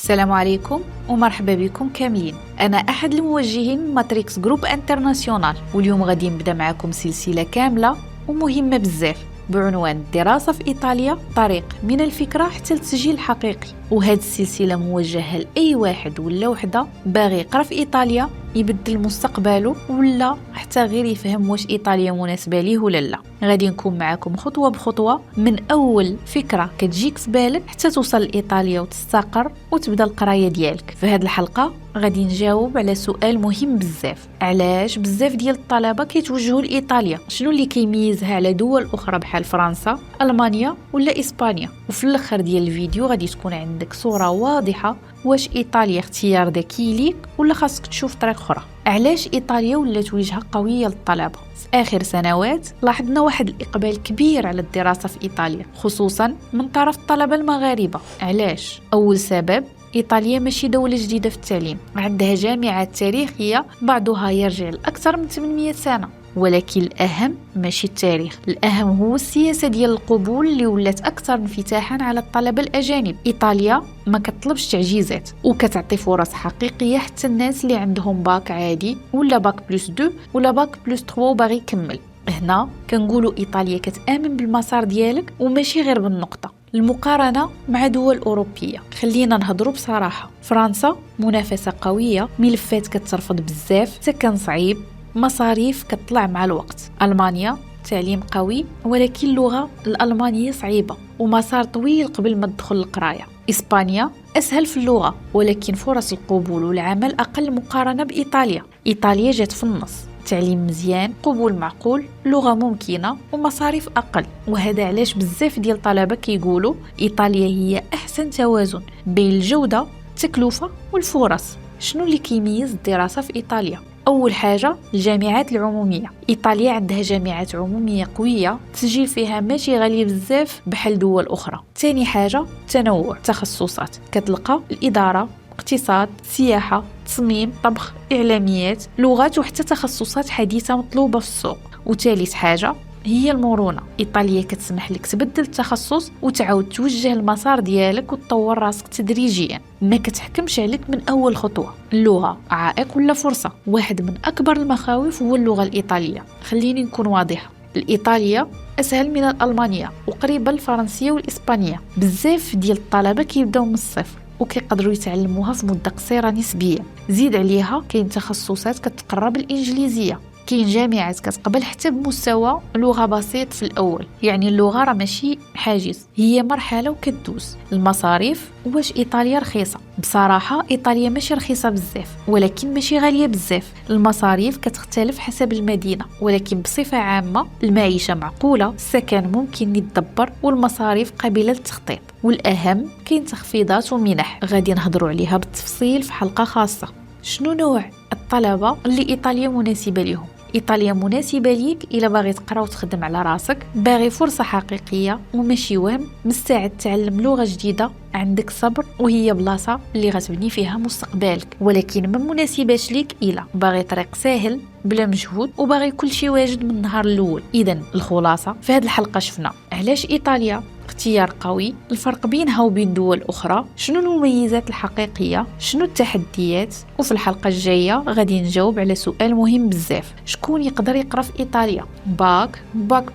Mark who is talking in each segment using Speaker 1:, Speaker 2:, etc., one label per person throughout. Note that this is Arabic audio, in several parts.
Speaker 1: السلام عليكم ومرحبا بكم كاملين. أنا أحد الموجهين من ماتريكس جروب انترناسيونال، واليوم غادي نبدا معكم سلسلة كاملة ومهمة بزاف بعنوان الدراسة في إيطاليا، طريق من الفكرة حتى التسجيل الحقيقي. وهذه السلسلة موجهة لأي واحد ولا وحدة باغي يقرأ في إيطاليا، يبدل مستقبله، ولا حتى غير يفهم واش إيطاليا مناسبة ليه ولا لا. غادي نكون معكم خطوة بخطوة من أول فكرة كتجيك في بالك حتى توصل لإيطاليا وتستقر وتبدا القراية ديالك. في هذه الحلقة غادي نجاوب على سؤال مهم بزاف: علاش بزاف ديال الطلبة كيتوجهوا لإيطاليا؟ شنو اللي كيميزها على دول أخرى بحال فرنسا، ألمانيا ولا إسبانيا؟ وفي الآخر ديال الفيديو غادي تكون عندك صورة واضحة واش إيطاليا اختيار ذكي ليك ولا خاصك تشوف طريق أخرى. علاش إيطاليا ولات وجهة قوية للطلبة؟ في آخر سنوات لاحظنا واحد الإقبال كبير على الدراسة في إيطاليا، خصوصا من طرف الطلبة المغاربة. علاش؟ أول سبب: إيطاليا ماشي دولة جديدة في التعليم، عندها جامعات تاريخية بعضها يرجع لأكثر من 800 سنة. ولكن الأهم ماشي التاريخ، الأهم هو السياسة ديال القبول اللي ولات أكثر انفتاحا على الطلبة الأجانب. إيطاليا ما كتطلبش تعجيزات وكتعطي فرص حقيقية حتى الناس اللي عندهم باك عادي ولا باك بلس 2 ولا باك بلس 3 وباغي يكمل. هنا كنقولوا إيطاليا كتآمن بالمسار ديالك وماشي غير بالنقطة. المقارنة مع دول أوروبية، خلينا نهضروا بصراحة. فرنسا منافسة قوية، ملفات كترفض بزاف، سكن صعيب، مصاريف كتطلع مع الوقت. ألمانيا تعليم قوي ولكن اللغة الألمانية صعيبة ومسار طويل قبل ما تدخل القراية. إسبانيا أسهل في اللغة ولكن فرص القبول والعمل أقل مقارنة بإيطاليا. إيطاليا جات في النص، تعليم مزيان، قبول معقول، لغة ممكنة ومصاريف أقل. وهذا علاش بزاف ديال الطلبة كيقولوا إيطاليا هي أحسن توازن بين الجودة، التكلفة والفرص. شنو اللي كيميز الدراسة في إيطاليا؟ أول حاجة الجامعات العمومية. إيطاليا عندها جامعات عمومية قوية، تسجيل فيها ماشي غالي بزاف بحال دول أخرى. تاني حاجة تنوع تخصصات، كتلقى الإدارة، اقتصاد، سياحة، تصميم، طبخ، إعلاميات، لغات وحتى تخصصات حديثة مطلوبة في السوق. وثالث حاجة هي المرونة. إيطاليا كتسمح لك تبدل التخصص وتعاود توجه المسار ديالك وتطور راسك تدريجيا، ما كتحكمش عليك من أول خطوة. اللغة عائق ولا فرصة؟ واحد من أكبر المخاوف هو اللغة الإيطالية. خليني نكون واضحة، الإيطالية أسهل من الألمانية وقريبة الفرنسية والإسبانية. بزاف ديال الطلبة كيبداو من الصفر وكيقدروا يتعلموها في مدة قصيرة نسبيا. زيد عليها كاين تخصصات كتقرب الإنجليزية، كاين جامعات كتقبل حتى بمستوى لغة بسيط في الأول. يعني اللغة راه ماشي حاجز، هي مرحلة وكدوز. المصاريف، واش إيطاليا رخيصة؟ بصراحة إيطاليا ماشي رخيصة بزاف ولكن ماشي غالية بزاف. المصاريف كتختلف حسب المدينة ولكن بصفة عامة المعيشة معقولة، السكن ممكن يتدبر والمصاريف قابلة للتخطيط. والأهم كاين تخفيضات ومنح غادي نهضروا عليها بالتفصيل في حلقة خاصة. شنو نوع الطلبة اللي إيطاليا مناسبة لهم؟ إيطاليا مناسبة ليك إلا باغي تقرا وتخدم على راسك، باغي فرصة حقيقية وماشي وهم، مستعد تعلم لغة جديدة، عندك صبر وهي بلاصة اللي غتبني فيها مستقبلك. ولكن ما مناسباش ليك إلا باغي طريق سهل بلا مجهود وباغي كل شيء واجد من النهار الأول. إذن الخلاصة في هذه الحلقة شفنا علاش إيطاليا اختيار قوي، الفرق بينها وبين دول أخرى، شنو المميزات الحقيقية، شنو التحديات. وفي الحلقة الجاية غادي نجاوب على سؤال مهم بزاف: شكون يقدر يقرأ في إيطاليا؟ باك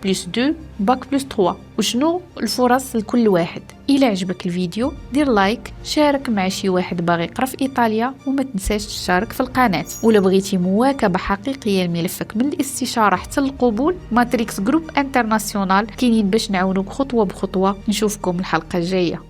Speaker 1: بلس 2، باك بلس 3، وشنو الفرص لكل واحد؟ إلى عجبك الفيديو دير لايك، شارك مع شي واحد باغي يقرأ في إيطاليا، وما تنساش تشارك في القناة. ولا بغيتي مواكبة حقيقية لملفك من الاستشارة حتى القبول، ماتريكس جروب انترناسيونال كاينين باش نعاونوك خطوة بخطوة. نشوفكم الحلقة الجاية.